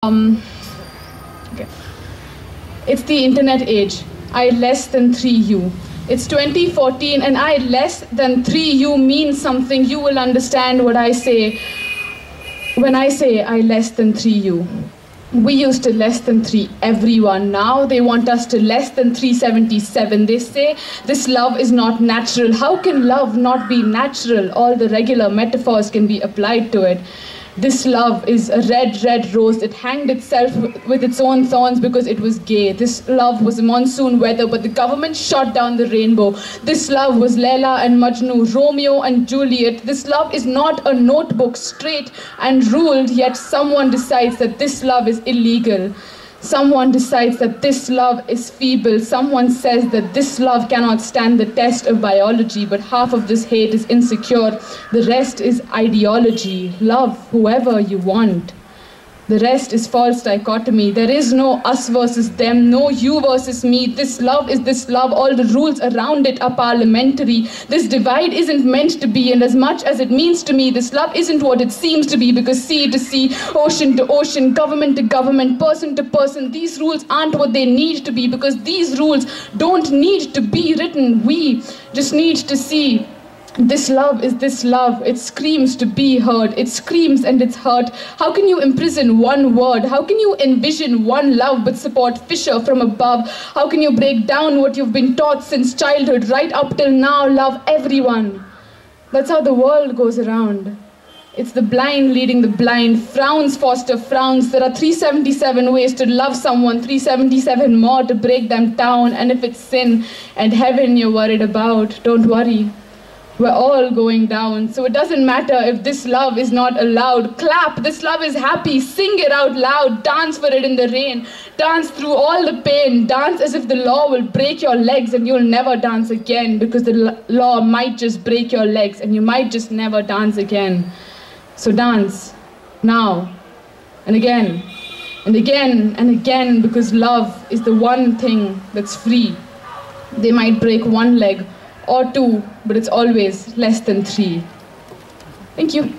Okay. It's the internet age. I less than 3U. It's 2014 and I less than 3U means something. You will understand what I say when I say I less than 3U. We used to less than 3 everyone. Now they want us to less than 377. They say this love is not natural. How can love not be natural? All the regular metaphors can be applied to it. This love is a red, red rose. It hanged itself with its own thorns because it was gay. This love was monsoon weather, but the government shot down the rainbow. This love was Leila and Majnu, Romeo and Juliet. This love is not a notebook, straight and ruled, yet someone decides that this love is illegal. Someone decides that this love is feeble. Someone says that this love cannot stand the test of biology, but half of this hate is insecure. The rest is ideology. Love whoever you want. The rest is false dichotomy. There is no us versus them, no you versus me. This love is this love. All the rules around it are parliamentary. This divide isn't meant to be, and as much as it means to me, this love isn't what it seems to be, because sea to sea, ocean to ocean, government to government, person to person, these rules aren't what they need to be, because these rules don't need to be written. We just need to see. This love is this love. It screams to be heard. It screams and it's hurt. How can you imprison one word? How can you envision one love but support Fisher from above? How can you break down what you've been taught since childhood right up till now? Love everyone. That's how the world goes around. It's the blind leading the blind. Frowns foster frowns. There are 377 ways to love someone, 377 more to break them down. And if it's sin and heaven you're worried about, don't worry. We're all going down, so it doesn't matter if this love is not allowed. Clap, this love is happy, sing it out loud, dance for it in the rain, dance through all the pain, dance as if the law will break your legs and you'll never dance again, because the law might just break your legs and you might just never dance again. So dance, now, and again, and again, and again, because love is the one thing that's free. They might break one leg, or 2, but it's always less than 3. Thank you.